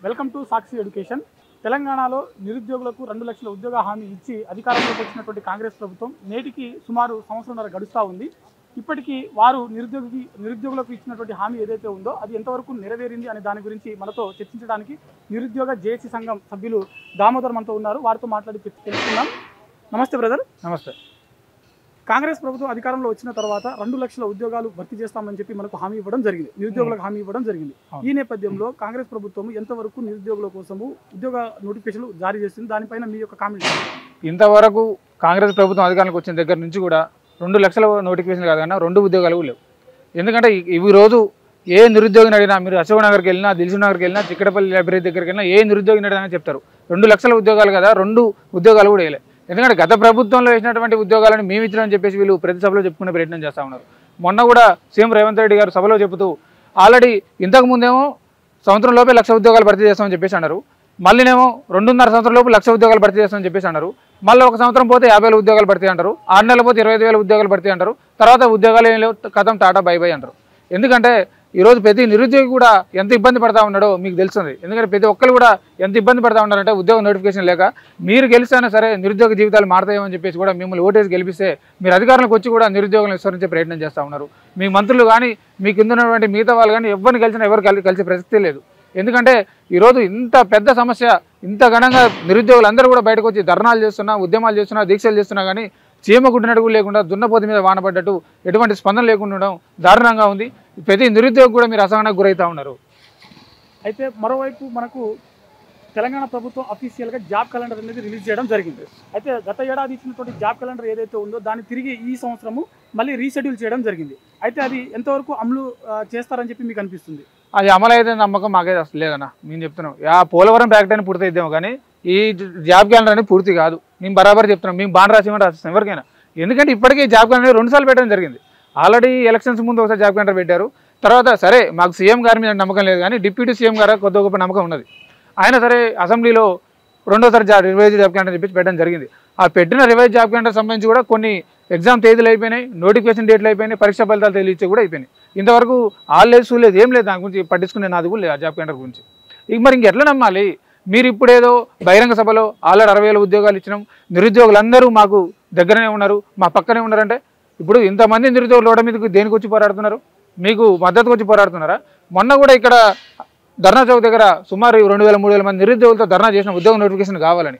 Welcome to Sakshi education. తెలంగాణలో నిరుద్యోగులకు 2 లక్షల ఉద్యోగ హామీ ఇచ్చి అధికారంలోకి వచ్చినటువంటి కాంగ్రెస్ ప్రభుత్వం నేటికి సుమారు సంవత్సరంన్నర గడుస్తూ ఉంది. ఇప్పటికీ వారు నిరుద్యోగులకు ఇచ్చినటువంటి హామీ ఏదైతే ఉందో అది ఎంతవరకు నెరవేరింది అనే దాని గురించి మనతో చర్చించడానికి నిరుద్యోగ జేఏసీ సంఘం సభ్యులు దామోదర్ మనతో ఉన్నారు. వారితో మాట్లాడి తెలుసుకుందాం. నమస్తే బ్రదర్. నమస్తే. కాంగ్రెస్ ప్రభుత్వం అధికారంలో వచ్చిన తర్వాత 2 లక్షల ఉద్యోగాలు భర్తీ చేస్తామని చెప్పి మనకు హామీ ఇవ్వడం జరిగింది, నిరుద్యోగులకు హామీ ఇవ్వడం జరిగింది. ఈ నేపథ్యంలో కాంగ్రెస్ ప్రభుత్వం ఎంతవరకు నిరుద్యోగుల కోసము ఉద్యోగ నోటిఫికేషన్లు జారీ చేస్తుంది, దానిపైన మీ యొక్క కామెంట్? ఇంతవరకు కాంగ్రెస్ ప్రభుత్వం అధికారంలోకి వచ్చిన దగ్గర నుంచి కూడా 2 లక్షల నోటిఫికేషన్ కాదు కన్నా 2 ఉద్యోగాలు లేవు. ఎందుకంటే ఈ రోజు ఏ నిరుద్యోగిని అడిగినా, మీరు అశోక్ నగర్కి వెళ్ళినా, దిల్సుఖ్ నగర్కి వెళ్ళినా, చిక్కడపల్లి లైబ్రరీ దగ్గరికి వెళ్ళినా ఏ నిరుద్యోగిని అడిగినా చెప్తారు 2 లక్షల ఉద్యోగాలు కదా, 2 ఉద్యోగాలు కూడా వేయలే. ఎందుకంటే గత ప్రభుత్వంలో వేసినటువంటి ఉద్యోగాలను మేము ఇచ్చినామని చెప్పేసి వీళ్ళు ప్రతి సభలో చెప్పుకునే ప్రయత్నం చేస్తూ ఉన్నారు. మొన్న కూడా సీఎం రేవంత్ రెడ్డి గారు సభలో చెబుతూ ఆల్రెడీ ఇంతకుముందేమో సంవత్సరం లోపే 1,00,000 ఉద్యోగాలు భర్తీ చేస్తామని చెప్పేసి అన్నారు. మళ్ళీనేమో 2.5 సంవత్సరం లోపు 1,00,000 ఉద్యోగాలు భర్తీ చేస్తామని చెప్పేసి అన్నారు. మళ్ళీ 1 సంవత్సరం పోతే 50,000 ఉద్యోగాలు భర్తీ అంటారు. 6 నెలలు పోతే 25,000 ఉద్యోగాలు భర్తీ అంటారు. తర్వాత ఉద్యోగాలు ఏం లేవు, కథం టాటా బై బై అంటారు. ఎందుకంటే ఈరోజు ప్రతి నిరుద్యోగి కూడా ఎంత ఇబ్బంది పడతా ఉన్నాడో మీకు తెలుస్తుంది. ఎందుకంటే ప్రతి ఒక్కరు కూడా ఎంత ఇబ్బంది పడతా ఉన్నారంటే ఉద్యోగ నోటిఫికేషన్ లేక. మీరు గెలిస్తేనే సరే నిరుద్యోగ జీవితాలు మారతాయేమని చెప్పేసి కూడా మిమ్మల్ని ఓటేసి గెలిపిస్తే మీరు అధికారంలోకి వచ్చి కూడా నిరుద్యోగులను విస్తరించే ప్రయత్నం చేస్తూ ఉన్నారు. మీ మంత్రులు కానీ, మీ కింద ఉన్నటువంటి మిగతా వాళ్ళు కానీ ఎవరిని కలిసినా ఎవరు కలిసే ప్రసక్తే లేదు. ఎందుకంటే ఈరోజు ఇంత పెద్ద సమస్య, ఇంత ఘనంగా నిరుద్యోగులు అందరూ కూడా బయటకు వచ్చి ధర్నాలు చేస్తున్నా, ఉద్యమాలు చేస్తున్నా, దీక్షలు చేస్తున్నా కానీ చీమ గుడ్డినడుగు లేకుండా దున్నపోతి మీద వానపడ్డట్టు ఎటువంటి స్పందన లేకుండా ఉండడం దారుణంగా ఉంది. ప్రతి నిరుద్యోగి కూడా మీరు అసహనానికి గురవుతూ ఉన్నారు. అయితే మరోవైపు మనకు తెలంగాణ ప్రభుత్వం అఫీషియల్గా జాబ్ క్యాలెండర్ అనేది రిలీజ్ చేయడం జరిగింది. అయితే గత ఏడాది ఇచ్చినటువంటి జాబ్ క్యాలెండర్ ఏదైతే ఉందో దాన్ని తిరిగి ఈ సంవత్సరము మళ్ళీ రీషెడ్యూల్ చేయడం జరిగింది. అయితే అది ఎంతవరకు అమలు చేస్తారని చెప్పి మీకు అనిపిస్తుంది? అది అమలు అయితే నమ్మకం మాకైతే అసలు లేదన్నా. మేము చెప్తున్నాం పోలవరం ప్యాకెట్ అని పూర్తి అయిద్దాము కానీ ఈ జాబ్ క్యాలెండర్ అనేది పూర్తి కాదు. మేము బరాబర్ చెప్తున్నాం, మేము బాండ్ రాసిమని రాసిస్తాం ఎవరికైనా. ఎందుకంటే ఇప్పటికీ జాబ్ క్యాలెండర్ 2 సార్లు పెట్టడం జరిగింది. ఆల్రెడీ ఎలక్షన్స్ ముందు ఒకసారి జాబ్ క్యాలెండర్ పెట్టారు. తర్వాత సరే మాకు సీఎం గారి మీద నమ్మకం లేదు కానీ డిప్యూటీ సీఎం గారు కొద్ది గొప్ప నమ్మకం ఉన్నది. ఆయన సరే అసెంబ్లీలో 2వ రివైజ్ జాబ్ క్యాలెండర్ చెప్పి పెట్టడం జరిగింది. ఆ పెట్టిన రివైజ్ జాబ్ క్యాలెండర్ సంబంధించి కూడా కొన్ని ఎగ్జామ్ తేదీలు అయిపోయినాయి, నోటిఫికేషన్ డేట్లు అయిపోయినాయి, పరీక్ష ఫలితాలు తెలియచే కూడా అయిపోయినాయి. ఇంతవరకు లేదు చూడలేదు, ఏం లేదు, దాని గురించి పట్టించుకునే నాది కూడా లేదు ఆ జాబ్ క్యాలెండర్ గురించి. ఇక మరి ఇంకెట్లా నమ్మాలి? మీరు ఇప్పుడేదో బహిరంగ సభలో ఆల్రెడీ 60,000 ఉద్యోగాలు ఇచ్చినాం, నిరుద్యోగులందరూ మాకు దగ్గరనే ఉన్నారు, మా పక్కనే ఉన్నారంటే ఇప్పుడు ఇంతమంది నిరుద్యోగులు రోడ్డు మీదకి దేనికి వచ్చి పోరాడుతున్నారు? మీకు మద్దతుకు వచ్చి పోరాడుతున్నారా? మొన్న కూడా ఇక్కడ ధర్నా చౌక్ దగ్గర సుమారు 2,000-3,000 మంది నిరుద్యోగులతో ధర్నా చేసిన ఉద్యోగ నోటిఫికేషన్ కావాలని.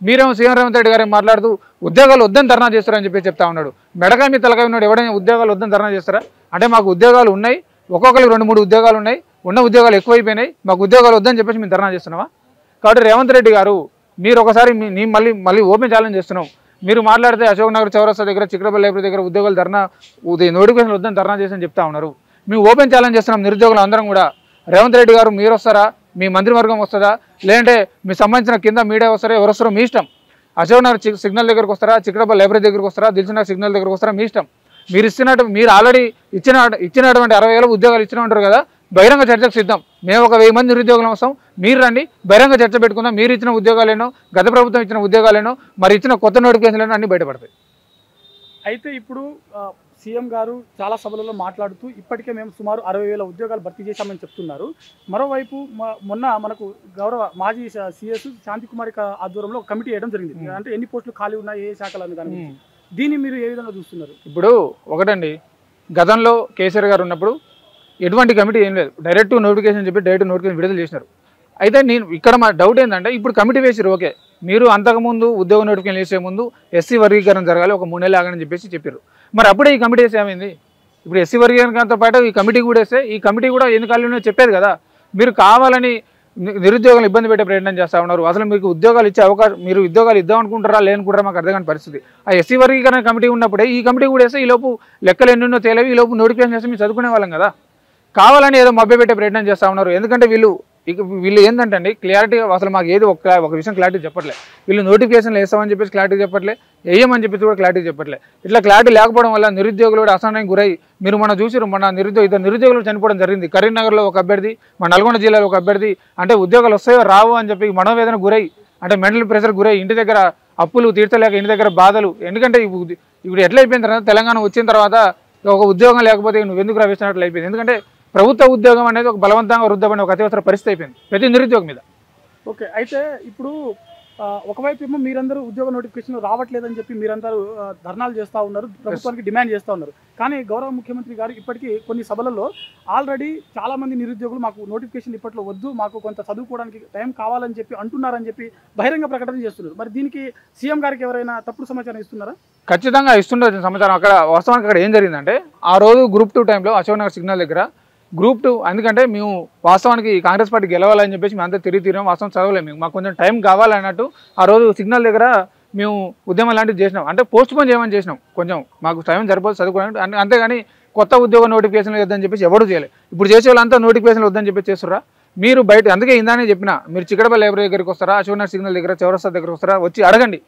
మీరేమో సీఎం రేవంత్ రెడ్డి గారు మాట్లాడుతూ ఉద్యోగాలు వద్దని ధర్నా చేస్తారని చెప్పి చెప్తా ఉన్నాడు. మెడకాయ మీ తలకాయ ఉన్నాడు, ఎవడైనా ఉద్యోగాలు వద్దని ధర్నా చేస్తారా? అంటే మాకు ఉద్యోగాలు ఉన్నాయి, ఒక్కొక్కరికి 2-3 ఉద్యోగాలు ఉన్నాయి, ఉన్న ఉద్యోగాలు ఎక్కువైపోయినాయి, మాకు ఉద్యోగాలు వద్దని చెప్పేసి మేము ధర్నా చేస్తున్నామా? కాబట్టి రేవంత్ రెడ్డి గారు మీరు ఒకసారి మళ్ళీ ఓపెన్ ఛాలెంజ్ చేస్తున్నాం. మీరు మాట్లాడితే అశోక్ నగర్ చౌరస్తా దగ్గర, చిక్కడపల్లి లైబ్రరీ దగ్గర ఉద్యోగాలు నోటిఫికేషన్ వద్దని ధర్నా చేసి చెప్తా ఉన్నారు. మేము ఓపెన్ ఛాలెంజ్ చేస్తున్నాం నిరుద్యోగులు అందరం కూడా. రేవంత్ రెడ్డి గారు మీరు వస్తారా, మీ మంత్రివర్గం వస్తుందా, లేదంటే మీ సంబంధించిన కింద మీడియా వస్తారా, ఎవరు వస్తారో మీ ఇష్టం. అశోక్ నగర్ సిగ్నల్ దగ్గరకు వస్తారా, చిక్కడపల్లి లైబ్రరీ దగ్గరకు వస్తారా, దిల్సుఖ్ నగర్ సిగ్నల్ దగ్గరకు వస్తారా, మీ ఇష్టం. మీరు ఆల్రెడీ ఇచ్చినటువంటి 60,000 ఉద్యోగాలు ఇచ్చిన ఉంటారు కదా, బహిరంగ చర్చకు సిద్ధం. మేము ఒక 1000 మంది నిరుద్యోగులు వస్తాం, మీరు రండి, బహిరంగ చర్చ పెట్టుకుందాం. మీరు ఇచ్చిన ఉద్యోగాలేనో, గత ప్రభుత్వం ఇచ్చిన ఉద్యోగాలేనో, మరి ఇచ్చిన కొత్త నోటిఫికేషన్లేనో అన్నీ బయటపడతాయి. అయితే ఇప్పుడు సీఎం గారు చాలా సభలలో మాట్లాడుతూ ఇప్పటికే మేము సుమారు 60,000 ఉద్యోగాలు భర్తీ చేశామని చెప్తున్నారు. మరోవైపు మొన్న మనకు గౌరవ మాజీ సిఎస్ శాంతికుమారి ఆధ్వర్యంలో ఒక కమిటీ వేయడం జరిగింది. అంటే ఎన్ని పోస్టులు ఖాళీ ఉన్నాయి, ఏ శాఖలు అని దాని దీన్ని మీరు ఏ విధంగా చూస్తున్నారు? ఇప్పుడు ఒకటండి, గతంలో కేసీఆర్ గారు ఉన్నప్పుడు ఎటువంటి కమిటీ ఏం లేదు, డైరెక్ట్ నోటిఫికేషన్ చెప్పి డైరెక్ట్ నోటిఫికేషన్ విడుదల చేసినారు. అయితే ఇక్కడ మా డౌట్ ఏంటంటే ఇప్పుడు కమిటీ వేసిరు, ఓకే, మీరు అంతకుముందు ఉద్యోగ నోటిఫికేషన్ వేసే ముందు ఎస్సీ వర్గీకరణ జరగాలి, ఒక 3 నెలలు ఆగని చెప్పారు. మరి అప్పుడే ఈ కమిటీ వేసి ఏమైంది? ఇప్పుడు ఎస్సీ వర్గీకరణతో పాటు ఈ కమిటీ కూడా వేస్తే ఈ కమిటీ కూడా ఎన్ని కాలంలో చెప్పేది కదా. మీరు కావాలని నిరుద్యోగులను ఇబ్బంది పెట్టే ప్రయత్నం చేస్తూ ఉన్నారు. అసలు మీకు ఉద్యోగాలు ఇచ్చే అవకాశం, మీరు ఉద్యోగాలు ఇద్దాం అనుకుంటారా లేనుకుంటారా మాకు అర్థం కాని పరిస్థితి. ఆ ఎస్సీ వర్గీకరణ కమిటీ ఉన్నప్పుడే ఈ కమిటీ కూడా వేస్తే ఈ లోపు లెక్కలు ఎన్నెన్నో తేలేవి, ఈ లోపు నోటిఫికేషన్ వేస్తే మేము చదువుకునే వాళ్ళం కదా. కావాలని ఏదో మభ్యపెట్టే ప్రయత్నం చేస్తూ ఉన్నారు. ఎందుకంటే వీళ్ళు ఏంటంటే అండి, క్లారిటీగా అసలు మాకు ఏది ఒక విషయం క్లారిటీ చెప్పట్లే. వీళ్ళు నోటిఫికేషన్లు వేస్తామని చెప్పేసి క్లారిటీ చెప్పట్లే, వేయమని చెప్పేసి కూడా క్లారిటీ చెప్పట్లే. ఇట్లా క్లారిటీ లేకపోవడం వల్ల నిరుద్యోగులు కూడా అసహనానికి గురై, మీరు మన చూసిరు, మన ఇద్దరు నిరుద్యోగులు చనిపోవడం జరిగింది. కరీంనగర్లో ఒక అభ్యర్థి, మన నల్గొండ జిల్లాలో ఒక అభ్యర్థి. అంటే ఉద్యోగాలు వస్తాయో రావు అని చెప్పి మనోవేదన గురై, అంటే మెంటల్ ప్రెషర్ గురై, ఇంటి దగ్గర అప్పులు తీర్చలేక, ఇంటి దగ్గర బాధలు. ఎందుకంటే ఇప్పుడు ఎట్లా అయిపోయిన తర్వాత తెలంగాణ వచ్చిన తర్వాత ఒక ఉద్యోగం లేకపోతే నువ్వు ఎందుకు రావేసినట్లు అయిపోయింది. ఎందుకంటే ప్రభుత్వ ఉద్యోగం అనేది ఒక బలవంతంగా వృద్ధమనే ఒక అత్యవసర పరిస్థితి అయిపోయింది ప్రతి నిరుద్యోగం మీద. ఓకే, అయితే ఇప్పుడు ఒకవైపు ఏమో మీరందరూ ఉద్యోగ నోటిఫికేషన్ రావట్లేదని చెప్పి మీరందరూ ధర్నాలు చేస్తూ ఉన్నారు, ప్రభుత్వానికి డిమాండ్ చేస్తూ ఉన్నారు. కానీ గౌరవ ముఖ్యమంత్రి గారు ఇప్పటికీ కొన్ని సభలలో ఆల్రెడీ చాలామంది నిరుద్యోగులు మాకు నోటిఫికేషన్ ఇప్పట్లో వద్దు, మాకు కొంత చదువుకోవడానికి టైం కావాలని చెప్పి అంటున్నారని చెప్పి బహిరంగ ప్రకటన చేస్తున్నారు. మరి దీనికి సీఎం గారికి ఎవరైనా తప్పుడు సమాచారం ఇస్తున్నారా? ఖచ్చితంగా ఇస్తుండే సమాచారం. అక్కడ వాస్తవానికి అక్కడ ఏం జరిగిందంటే ఆ రోజు గ్రూప్ 2 టైంలో అశోక్ నగర్ సిగ్నల్ దగ్గర గ్రూప్ 2 ఎందుకంటే మేము వాస్తవానికి కాంగ్రెస్ పార్టీ గెలవాలని చెప్పేసి మేము అంతా తిరిగినాం, వాస్తవం చదవలేము, మేము మాకు కొంచెం టైం కావాలన్నట్టు ఆ రోజు సిగ్నల్ దగ్గర మేము ఉద్యమం లాంటివి చేసినాం. అంటే పోస్ట్ పోన్ చేయమని చేసినాం, కొంచెం మాకు టైం సరిపోదు చదువుకోవడానికి, అంతేగాని కొత్త ఉద్యోగ నోటిఫికేషన్లు వద్దని చెప్పేసి ఎవరు చేయలేదు. ఇప్పుడు చేసే వాళ్ళంతా నోటిఫికేషన్లు వద్దని చెప్పి చేస్తురా మీరు బయట. అందుకే ఇందానే చెప్పిన, మీరు చిక్కడపల్లి లైబ్రరీ దగ్గరికి వస్తారా, అశోక్ నగర్ సిగ్నల్ దగ్గర చౌరస్తా దగ్గరకు వస్తారా, వచ్చి అడగండి.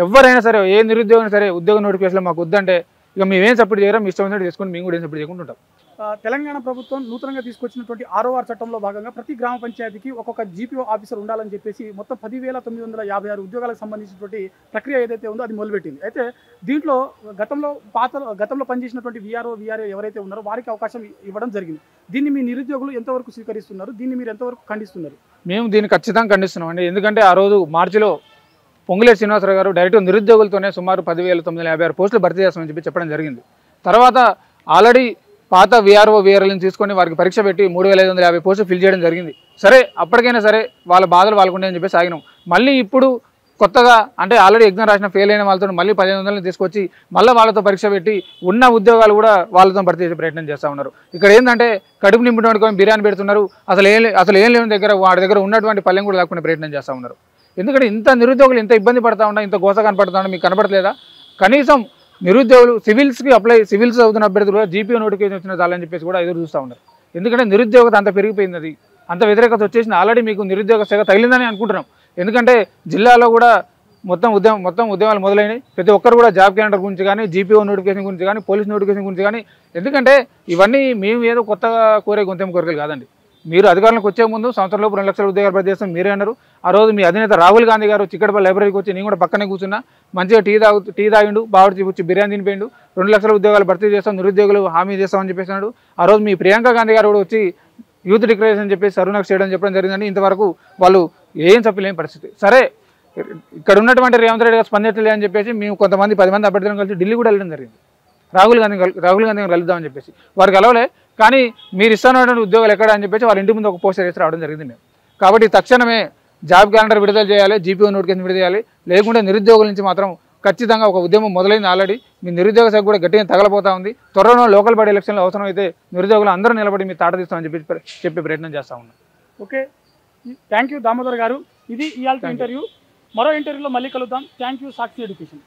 ఎవరైనా సరే ఏ నిరుద్యోగం సరే ఉద్యోగ నోటిఫికేషన్లు మాకు వద్దంటే ఇక మేమేం సపోర్ట్ చేయరా, మీ ఇష్టం వచ్చినట్టు చేసుకుని మేము కూడా ఏం సపోర్ట్ చేయకుండా ఉంటాం. తెలంగాణ ప్రభుత్వం నూతనంగా తీసుకొచ్చినటువంటి 6వ చట్టంలో భాగంగా ప్రతి గ్రామ పంచాయతీకి ఒక్కొక్క జీపీఓ ఆఫీసర్ ఉండాలని చెప్పేసి మొత్తం 10,956 ఉద్యోగాలకు సంబంధించినటువంటి ప్రక్రియ ఏదైతే ఉందో అది మొదలుపెట్టింది. అయితే దీంట్లో గతంలో పనిచేసినటువంటి వీఆర్ఏ ఎవరైతే ఉన్నారో వారికి అవకాశం ఇవ్వడం జరిగింది. దీన్ని మీ నిరుద్యోగులు ఎంతవరకు స్వీకరిస్తున్నారు, దీన్ని మీరు ఎంతవరకు ఖండిస్తున్నారు? మేము దీన్ని ఖచ్చితంగా ఖండిస్తున్నాం అండి. ఎందుకంటే ఆ రోజు మార్చిలో పొంగులేటి శ్రీనివాసరావు గారు డైరెక్ట్ నిరుద్యోగులతోనే సుమారు 10,956 పోస్టులు భర్తీ చేస్తామని చెప్పి చెప్పడం జరిగింది. తర్వాత ఆల్రెడీ పాత వీఆర్ఓలను తీసుకొని వారికి పరీక్ష పెట్టి 3,550 పోస్టులు ఫిల్ చేయడం జరిగింది. సరే అప్పటికైనా సరే వాళ్ళ బాధలు వాళ్ళకుండే అని చెప్పేసి ఆగినాం. మళ్ళీ ఇప్పుడు కొత్తగా అంటే ఆల్రెడీ ఎగ్జామ్ రాసిన ఫెయిల్ అయిన వాళ్ళతో మళ్ళీ 1,500 తీసుకొచ్చి మళ్ళీ వాళ్ళతో పరీక్ష పెట్టి ఉన్న ఉద్యోగాలు కూడా వాళ్ళతో భర్తీ చేసే ప్రయత్నం చేస్తూ ఉన్నారు. ఇక్కడ ఏంటంటే కడుపు నింపుకొని బిర్యానీ పెడుతున్నారు, అసలు ఏం లేని దగ్గర వాడి దగ్గర ఉన్నటువంటి పల్లెం కూడా లాక్కునే ప్రయత్నం చేస్తూ ఉన్నారు. ఎందుకంటే ఇంత నిరుద్యోగులు ఇంత ఇబ్బంది పడతా ఉన్నా, ఇంత గోస కనపడతా ఉన్నా మీకు కనపడలేదా? కనీసం నిరుద్యోగులు సివిల్స్కి సివిల్స్ చదువుతున్న అభ్యర్థులు కూడా జీపీఓ నోటిఫికేషన్ వచ్చిన చాలని చెప్పేసి కూడా ఎదురు చూస్తూ ఉన్నారు. ఎందుకంటే నిరుద్యోగత అంత పెరిగిపోయింది, అది అంత వ్యతిరేకత వచ్చేసింది. ఆల్రెడీ మీకు నిరుద్యోగ శాఖ తగిలిందని అనుకుంటున్నాం. ఎందుకంటే జిల్లాలో కూడా మొత్తం ఉద్యమాలు మొదలైనవి. ప్రతి ఒక్కరు కూడా జాబ్ క్యాలెండర్ గురించి కానీ, జీపీఓ నోటిఫికేషన్ గురించి కానీ, పోలీస్ నోటిఫికేషన్ గురించి కానీ, ఎందుకంటే ఇవన్నీ మేము ఏదో కొత్తగా కోరే గొంతెం కోరికలు కాదండి. మీరు అధికారంలోకి వచ్చే ముందు సంవత్సరంలోపు 2 లక్షల ఉద్యోగాలు భర్తీ చేస్తాం మీరే అన్నారు. ఆ రోజు మీ అధినేత రాహుల్ గాంధీ గారు చిక్కడపల్లి లైబ్రరీకి వచ్చి నేను కూడా పక్కనే కూర్చున్నా, మంచిగా టీ తాగిండు, బావడి వచ్చి బిర్యానీ తినిపోయిండు, 2 లక్షల ఉద్యోగాలు భర్తీ చేస్తాం, నిరుద్యోగులు హామీ చేస్తామని చెప్పేసినాడు. ఆ రోజు మీ ప్రియాంక గాంధీ గారు కూడా వచ్చి యూత్ డిక్లరేషన్ అని చెప్పేసి సరువునకు చేయడం చెప్పడం జరిగిందని ఇంతవరకు వాళ్ళు ఏం చెప్పలేని పరిస్థితి. సరే ఇక్కడ ఉన్నటువంటి రేవంత్ రెడ్డి గారు స్పందించలే అని చెప్పేసి మేము కొంతమంది 10 మంది అభ్యర్థులను కలిసి ఢిల్లీ కూడా వెళ్ళడం జరిగింది. రాహుల్ గాంధీ గారిని కలుద్దామని చెప్పేసి వారు కలవలే. కానీ మీరు ఇస్తున్నటువంటి ఉద్యోగాలు ఎక్కడ అని చెప్పేసి వాళ్ళ ఇంటి ముందు ఒక పోస్టర్ వేసి రావడం జరిగింది మేము. కాబట్టి తక్షణమే జాబ్ క్యాలెండర్ విడుదల చేయాలి, జీపీఓ నోటిఫికేషన్ విడుదల చేయాలి. లేకుంటే నిరుద్యోగుల నుంచి మాత్రం ఖచ్చితంగా ఒక ఉద్యమం మొదలైంది. ఆల్రెడీ మీ నిరుద్యోగ శాఖ కూడా గట్టిగా తగలపోతా ఉంది. త్వరలో లోకల్ బాడీ ఎలక్షన్లో అవసరమైతే నిరుద్యోగులు అందరూ నిలబడి మీ తాట తీస్తామని చెప్పే ప్రయత్నం చేస్తూ ఉన్నాం. ఓకే, థ్యాంక్ యూ దామోదర్ గారు. ఇది ఇవాళ ఇంటర్వ్యూ. మరో ఇంటర్వ్యూలో మళ్ళీ కలుద్దాం. Thank you Sakshi education.